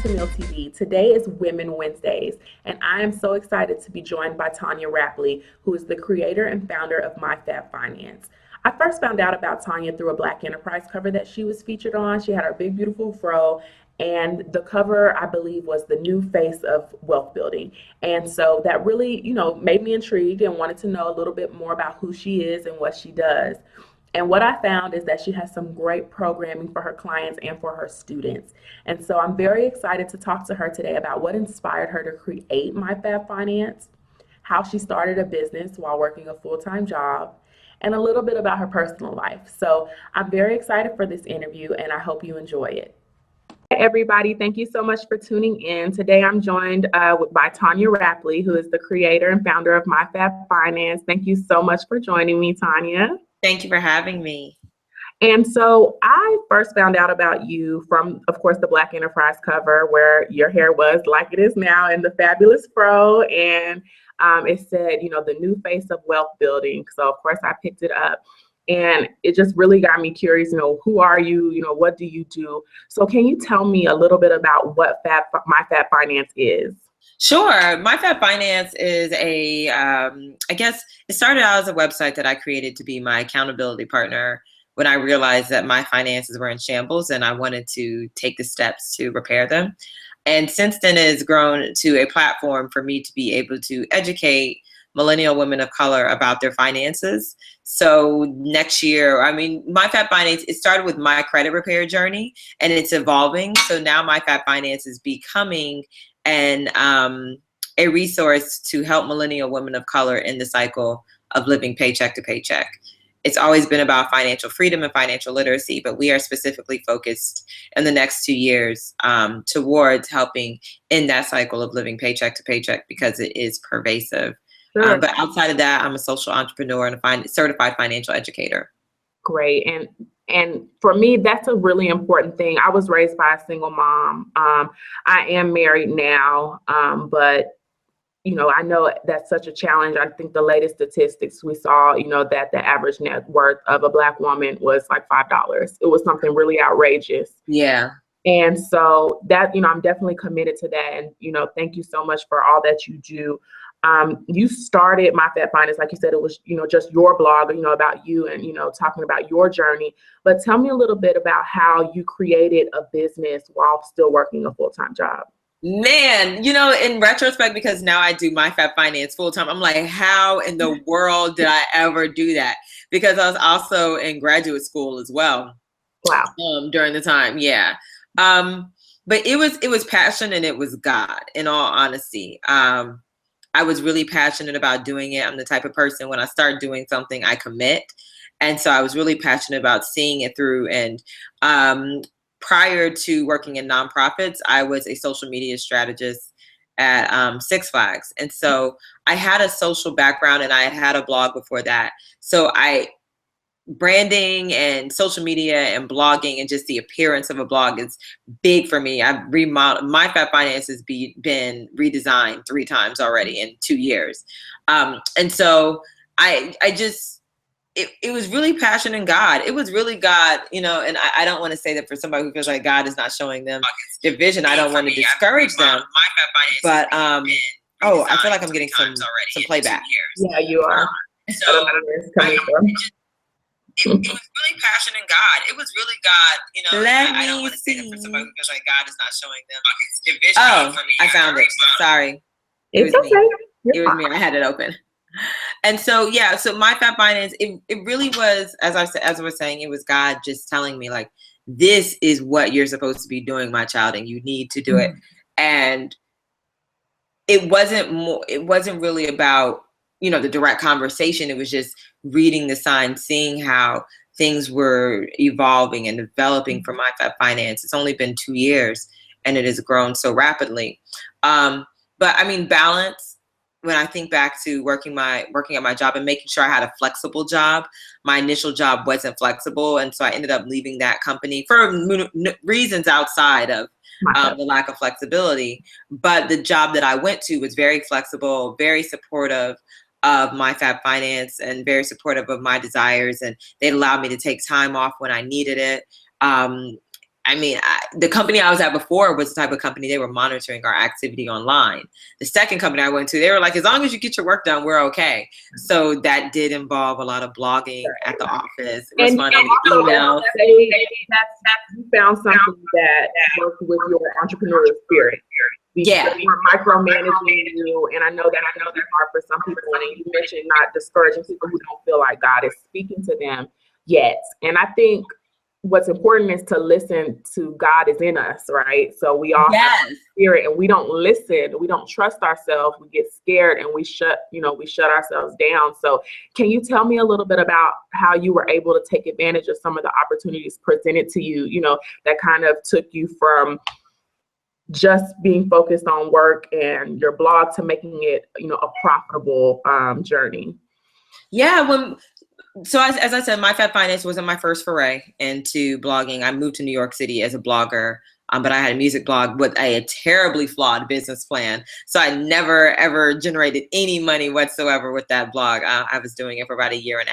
TimilTV. Today is Women Wednesdays, and I am so excited to be joined by Tonya Rapley, who is the creator and founder of MyFabFinance. I first found out about Tonya through a Black Enterprise cover that she was featured on. She had her big, beautiful fro, and the cover, I believe, was the new face of wealth building. And so that really, made me intrigued and wanted to know a little bit more about who she is and what she does. And what I found is that she has some great programming for her clients and for her students. And so I'm very excited to talk to her today about what inspired her to create MyFabFinance, how she started a business while working a full-time job, and a little bit about her personal life. So I'm very excited for this interview, and I hope you enjoy it. Hey everybody, thank you so much for tuning in. Today I'm joined by Tonya Rapley, who is the creator and founder of MyFabFinance. Thank you so much for joining me, Tonya. Thank you for having me. And so I first found out about you from, of course, the Black Enterprise cover where your hair was like it is now in the fabulous fro. And it said, the new face of wealth building. So, of course, I picked it up. And it just really got me curious, who are you? What do you do? So can you tell me a little bit about what MyFabFinance is? Sure. MyFabFinance is I guess it started out as a website that I created to be my accountability partner when I realized that my finances were in shambles and I wanted to take the steps to repair them. And since then it has grown to a platform for me to be able to educate millennial women of color about their finances. So next year, MyFabFinance, it started with my credit repair journey and it's evolving. So now MyFabFinance is becoming a resource to help millennial women of color in the cycle of living paycheck to paycheck. It's always been about financial freedom and financial literacy, but we are specifically focused in the next 2 years towards helping in that cycle of living paycheck to paycheck because it is pervasive. Sure. But outside of that, I'm a social entrepreneur and a certified financial educator. Great. And for me, that's a really important thing. I was raised by a single mom. I am married now, but I know that's such a challenge. I think the latest statistics we saw, that the average net worth of a Black woman was like $5. It was something really outrageous. Yeah. And so that, I'm definitely committed to that. And, thank you so much for all that you do. You started MyFabFinance, like you said, it was, just your blog, about you and, talking about your journey. But tell me a little bit about how you created a business while still working a full-time job. Man, in retrospect, because now I do MyFabFinance full time, I'm like, how in the world did I ever do that? Because I was also in graduate school as well. Wow. During the time, yeah. But it was passion and it was God, in all honesty. I was really passionate about doing it. I'm the type of person, when I start doing something, I commit. And so I was really passionate about seeing it through. And prior to working in nonprofits, I was a social media strategist at Six Flags. And so I had a social background and I had a blog before that. So branding and social media and blogging and just the appearance of a blog is big for me. I've remodeled, MyFabFinance has been redesigned 3 times already in 2 years. And so it was really passion in God. It was really God, and I don't want to say that for somebody who feels like God is not showing them their vision. I don't want to discourage them. But I feel like I'm getting some playback. Yeah, you are. So I don't know where it's coming from. It was really passion in God. It was really God, I don't want to say that for somebody who feels like God is not showing them their vision. Oh, I found it. Sorry. It's okay. It was me. I had it open. And so, yeah, so MyFabFinance, it really was, as I was saying, it was God just telling me, like, this is what you're supposed to be doing, my child, and you need to do it. And it wasn't really about, the direct conversation. It was just reading the signs, seeing how things were evolving and developing for MyFabFinance. It's only been 2 years and it has grown so rapidly. But balance, when I think back to working at my job and making sure I had a flexible job, my initial job wasn't flexible. And so I ended up leaving that company for reasons outside of the lack of flexibility. But the job that I went to was very flexible, very supportive of MyFabFinance and very supportive of my desires. And they allowed me to take time off when I needed it. I mean, the company I was at before was the type of company, they were monitoring our activity online. The second company I went to, they were like, as long as you get your work done, we're okay. So that did involve a lot of blogging at the office, responding to emails. You found something that worked with your entrepreneurial spirit. Yeah. They weren't micromanaging you, and I know that's hard for some people. And you mentioned not discouraging people who don't feel like God is speaking to them yet. And I think what's important is to listen to God is in us, right? So we all have spirit, and we don't listen, we don't trust ourselves, we get scared, and we shut ourselves down. So can you tell me a little bit about how you were able to take advantage of some of the opportunities presented to you, that kind of took you from just being focused on work and your blog to making it, a profitable journey? Yeah, so as I said, MyFabFinance wasn't my first foray into blogging. I moved to New York City as a blogger, but I had a music blog with a terribly flawed business plan. So I never, ever generated any money whatsoever with that blog. I was doing it for about 1.5 years.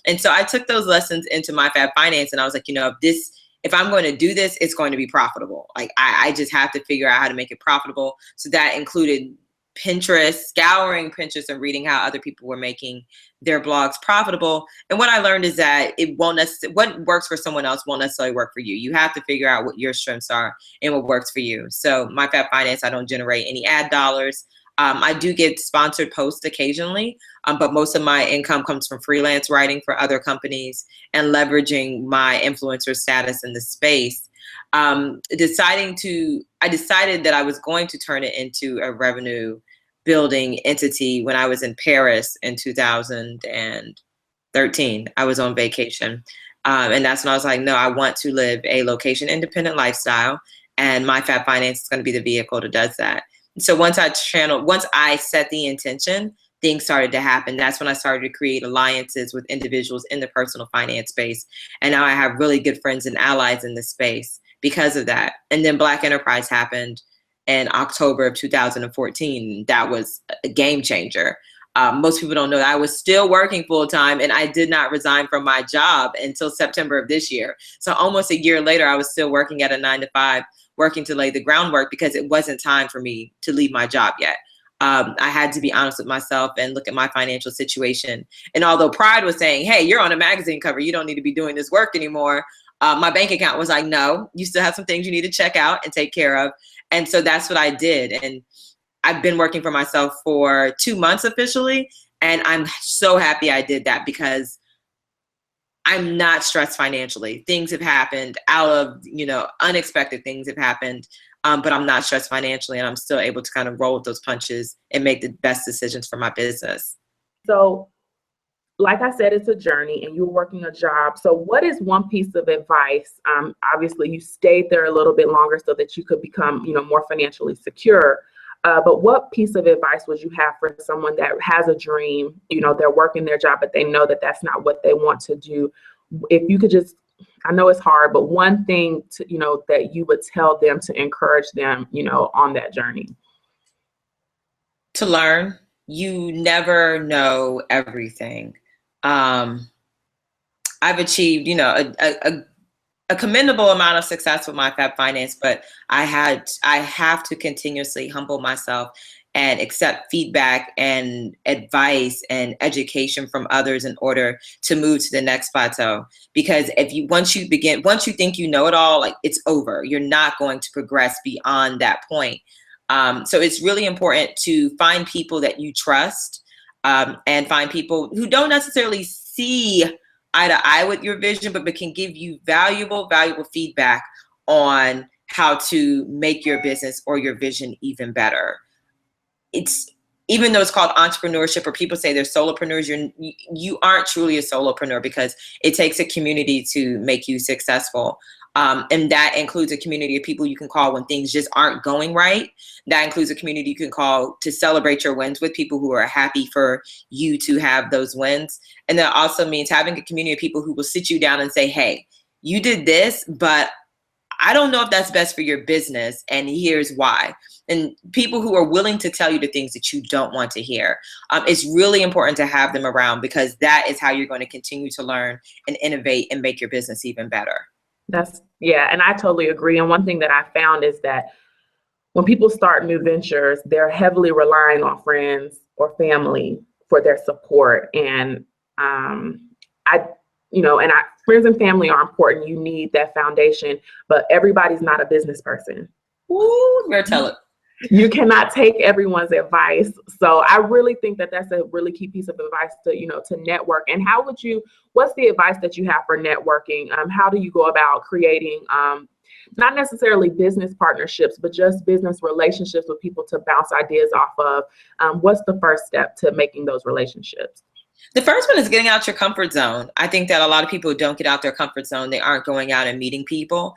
And so I took those lessons into MyFabFinance, and I was like, if I'm going to do this, it's going to be profitable. Like I just have to figure out how to make it profitable. So that included Pinterest, scouring Pinterest and reading how other people were making their blogs profitable. And what I learned is that what works for someone else won't necessarily work for you. You have to figure out what your strengths are and what works for you. So MyFabFinance, I don't generate any ad dollars. I do get sponsored posts occasionally, but most of my income comes from freelance writing for other companies and leveraging my influencer status in the space. I decided that I was going to turn it into a revenue building entity when I was in Paris in 2013. I was on vacation. And that's when I was like, no, I want to live a location independent lifestyle, and MyFabFinance is going to be the vehicle that does that. So once I set the intention, things started to happen. That's when I started to create alliances with individuals in the personal finance space. And now I have really good friends and allies in this space because of that. And then Black Enterprise happened in October of 2014. That was a game changer. Most people don't know that I was still working full time, and I did not resign from my job until September of this year. So almost a year later, I was still working at a 9-to-5, working to lay the groundwork because it wasn't time for me to leave my job yet. I had to be honest with myself and look at my financial situation. And although pride was saying, hey, you're on a magazine cover, you don't need to be doing this work anymore, my bank account was like, no, you still have some things you need to check out and take care of. And so that's what I did. And I've been working for myself for 2 months officially. And I'm so happy I did that because I'm not stressed financially. Things have happened out of, unexpected things have happened, but I'm not stressed financially, and I'm still able to kind of roll with those punches and make the best decisions for my business. So like I said, it's a journey, and you're working a job. So what is one piece of advice? Obviously you stayed there a little bit longer so that you could become, more financially secure. But what piece of advice would you have for someone that has a dream, they're working their job, but they know that that's not what they want to do? If you could just, I know it's hard, but one thing to, that you would tell them to encourage them, on that journey. To learn. You never know everything. I've achieved, a commendable amount of success with MyFabFinance, but I have to continuously humble myself and accept feedback and advice and education from others in order to move to the next plateau. Because once you think you know it all, like, it's over. You're not going to progress beyond that point. So it's really important to find people that you trust, and find people who don't necessarily see eye to eye with your vision, but can give you valuable feedback on how to make your business or your vision even better. Even though it's called entrepreneurship, or people say they're solopreneurs, you aren't truly a solopreneur, because it takes a community to make you successful. And that includes a community of people you can call when things just aren't going right. That includes a community you can call to celebrate your wins with, people who are happy for you to have those wins. And that also means having a community of people who will sit you down and say, hey, you did this, but I don't know if that's best for your business, and here's why. And people who are willing to tell you the things that you don't want to hear. It's really important to have them around, because that is how you're going to continue to learn and innovate and make your business even better. That's Yeah, and I totally agree. And one thing that I found is that when people start new ventures, they're heavily relying on friends or family for their support. And I, friends and family are important. You need that foundation, but everybody's not a business person. Ooh, you tell it. You cannot take everyone's advice. So I really think that that's a really key piece of advice to network. And what's the advice that you have for networking? How do you go about creating, not necessarily business partnerships, but just business relationships with people to bounce ideas off of? What's the first step to making those relationships? The first one is getting out your comfort zone. I think that a lot of people don't get out their comfort zone. They aren't going out and meeting people.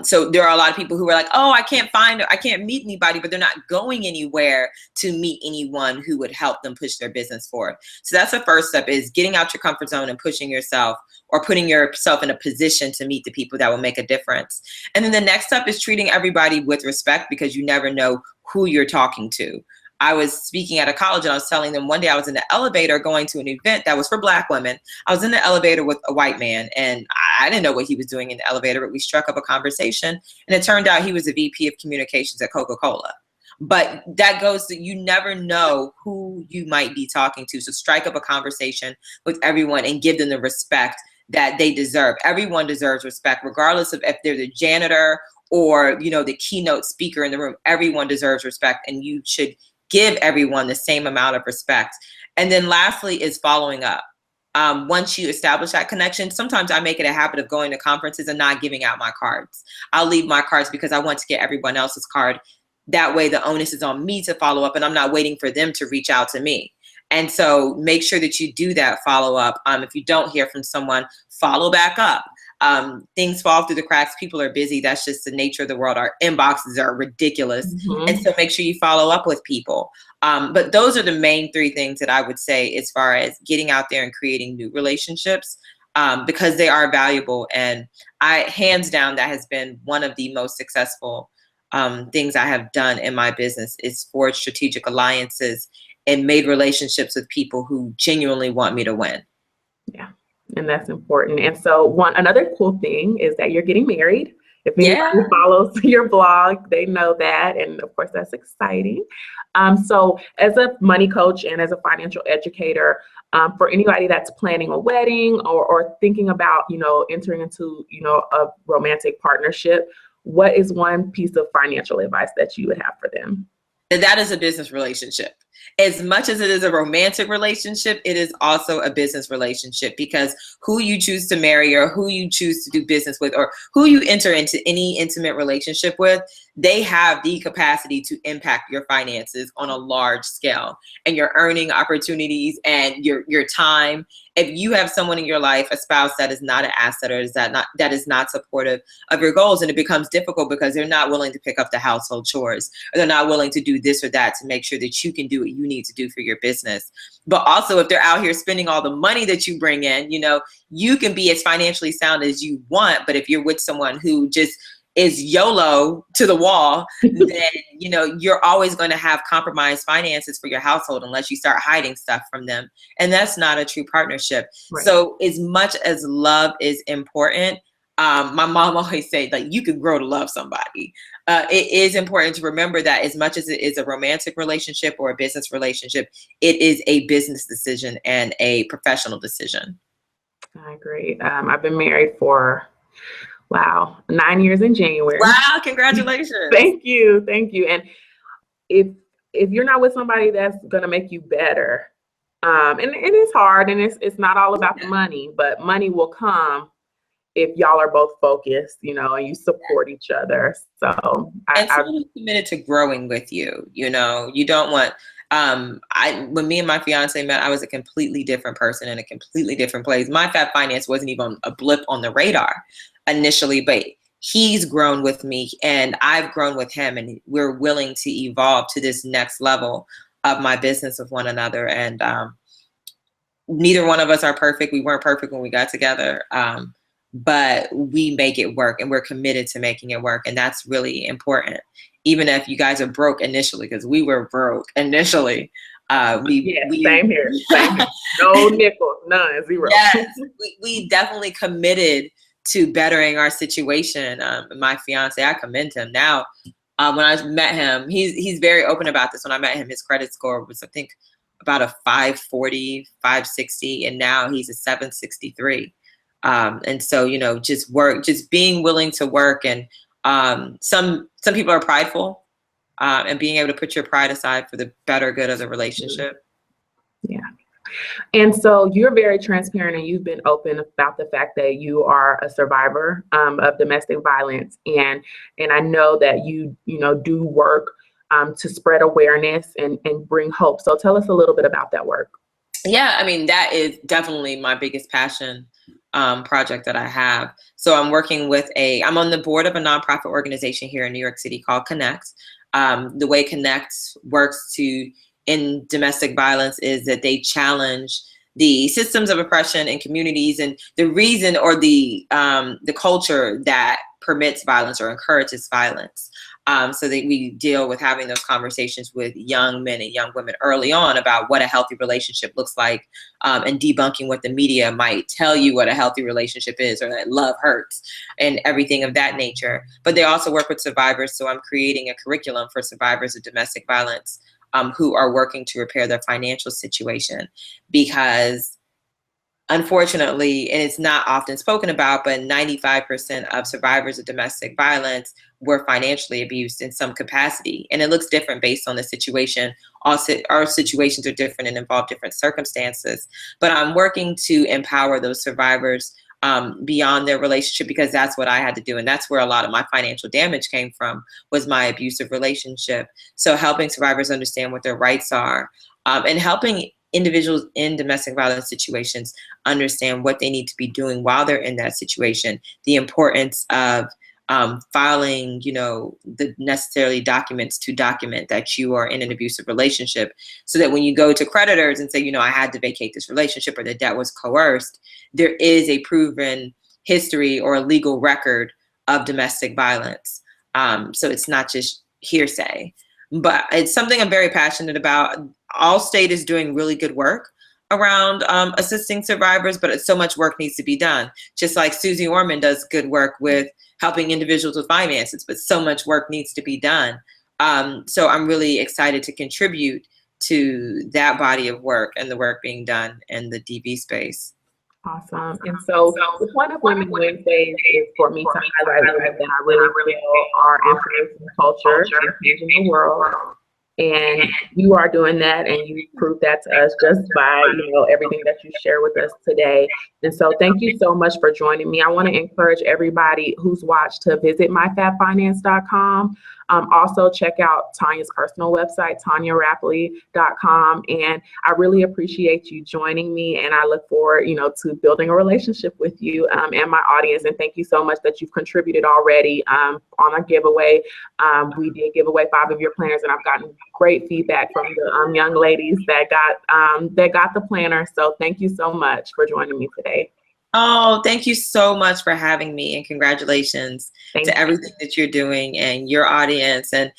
So there are a lot of people who are like, oh, I can't meet anybody, but they're not going anywhere to meet anyone who would help them push their business forward. So that's the first step, is getting out your comfort zone and pushing yourself, or putting yourself in a position to meet the people that will make a difference. And then the next step is treating everybody with respect, because you never know who you're talking to. I was speaking at a college, and I was telling them one day I was in the elevator going to an event that was for Black women. I was in the elevator with a white man, and I didn't know what he was doing in the elevator, but we struck up a conversation, and it turned out he was a VP of communications at Coca-Cola. But that goes to, you never know who you might be talking to. So strike up a conversation with everyone and give them the respect that they deserve. Everyone deserves respect, regardless of if they're the janitor or, the keynote speaker in the room. Everyone deserves respect, and you should give everyone the same amount of respect. And then lastly is following up. Once you establish that connection, sometimes I make it a habit of going to conferences and not giving out my cards. I'll leave my cards because I want to get everyone else's card. That way the onus is on me to follow up, and I'm not waiting for them to reach out to me. And so make sure that you do that follow up. If you don't hear from someone, follow back up. Things fall through the cracks. People are busy. That's just the nature of the world. Our inboxes are ridiculous. Mm-hmm. And so make sure you follow up with people. But those are the main three things that I would say as far as getting out there and creating new relationships, because they are valuable. And hands down, that has been one of the most successful things I have done in my business, is forge strategic alliances and made relationships with people who genuinely want me to win. Yeah. And that's important. And so another cool thing is that you're getting married. If anybody follows your blog, they know that. And of course, that's exciting. So as a money coach and as a financial educator, for anybody that's planning a wedding or thinking about, entering into, a romantic partnership, what is one piece of financial advice that you would have for them? That is a business relationship. As much as it is a romantic relationship, it is also a business relationship, because who you choose to marry or who you choose to do business with or who you enter into any intimate relationship with, they have the capacity to impact your finances on a large scale and your earning opportunities and your time. If you have someone in your life, a spouse that is not an asset or that is not supportive of your goals, and it becomes difficult because they're not willing to pick up the household chores, or they're not willing to do this or that to make sure that you can do what you need to do for your business. But also, if they're out here spending all the money that you bring in, you can be as financially sound as you want, but if you're with someone who just is YOLO to the wall, then, you're always going to have compromised finances for your household unless you start hiding stuff from them. And that's not a true partnership. Right. So as much as love is important, my mom always said, like, you can grow to love somebody. It is important to remember that as much as it is a romantic relationship or a business relationship, it is a business decision and a professional decision. I agree. I've been married for 9 years in January. Wow, congratulations. Thank you. And if you're not with somebody that's going to make you better, and it is hard, and it's not all about the money, but money will come if y'all are both focused, and you support each other. So I'm committed to growing with you. You don't want, when me and my fiance met, I was a completely different person in a completely different place. MyFabFinance wasn't even a blip on the radar initially, but he's grown with me and I've grown with him, and we're willing to evolve to this next level of my business with one another. And neither one of us are perfect. We weren't perfect when we got together, but we make it work, and we're committed to making it work. And that's really important. Even if you guys are broke initially, because we were broke initially. Same here. No nickel, none, zero. Yes, we definitely committed to bettering our situation. My fiance, I commend him. Now, when I met him, he's very open about this. When I met him, his credit score was, I think, about a 540, 560, and now he's a 763. And so, you know, just being willing to work. And some people are prideful, and being able to put your pride aside for the better good of the relationship. Yeah. And so you're very transparent, and you've been open about the fact that you are a survivor of domestic violence. And I know that you do work to spread awareness and bring hope. So tell us a little bit about that work. Yeah, I mean, that is definitely my biggest passion project that I have. So I'm working with I'm on the board of a nonprofit organization here in New York City called Connect. The way Connect works in domestic violence is that they challenge the systems of oppression in communities and the reason or the culture that permits violence or encourages violence. So that we deal with having those conversations with young men and young women early on about what a healthy relationship looks like, and debunking what the media might tell you what a healthy relationship is, or that love hurts and everything of that nature. But they also work with survivors. So I'm creating a curriculum for survivors of domestic violence who are working to repair their financial situation, because unfortunately, and it's not often spoken about, but 95% of survivors of domestic violence were financially abused in some capacity. And it looks different based on the situation. Also, our situations are different and involve different circumstances. But I'm working to empower those survivors beyond their relationship, because that's what I had to do. And that's where a lot of my financial damage came from, was my abusive relationship. So helping survivors understand what their rights are, and helping individuals in domestic violence situations understand what they need to be doing while they're in that situation, the importance of filing, the necessary documents to document that you are in an abusive relationship, so that when you go to creditors and say, I had to vacate this relationship, or the debt was coerced, there is a proven history or a legal record of domestic violence. So it's not just hearsay. But it's something I'm very passionate about. Allstate is doing really good work around assisting survivors, but so much work needs to be done. Just like Susie Orman does good work with helping individuals with finances, but so much work needs to be done. So I'm really excited to contribute to that body of work and the work being done in the DV space. Awesome. And so the point of Women Wednesdays is for me to highlight women that I really feel are influencing culture and changing the world. And you are doing that, and you proved that to us just by everything that you share with us today. And so thank you so much for joining me. I want to encourage everybody who's watched to visit MyFabFinance.com. Also check out Tonya's personal website, TonyaRapley.com. And I really appreciate you joining me, and I look forward to building a relationship with you and my audience. And thank you so much that you've contributed already on our giveaway. We did give away 5 of your planners, and I've gotten great feedback from the young ladies that got the planner. So thank you so much for joining me today. Oh, thank you so much for having me, and congratulations to everything that you're doing and your audience. And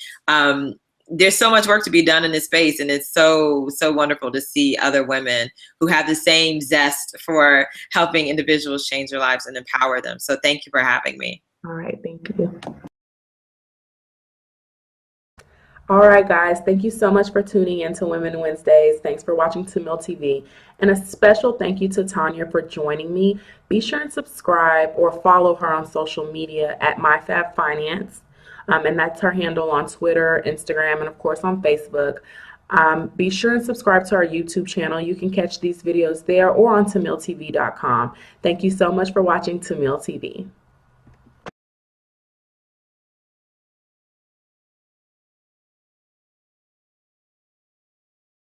there's so much work to be done in this space, and it's so wonderful to see other women who have the same zest for helping individuals change their lives and empower them. So thank you for having me. All right, thank you. All right, guys, thank you so much for tuning in to Women Wednesdays. Thanks for watching TimilTV. And a special thank you to Tonya for joining me. Be sure and subscribe or follow her on social media at MyFabFinance. And that's her handle on Twitter, Instagram, and of course on Facebook. Be sure and subscribe to our YouTube channel. You can catch these videos there or on TimilTV.com. Thank you so much for watching TimilTV.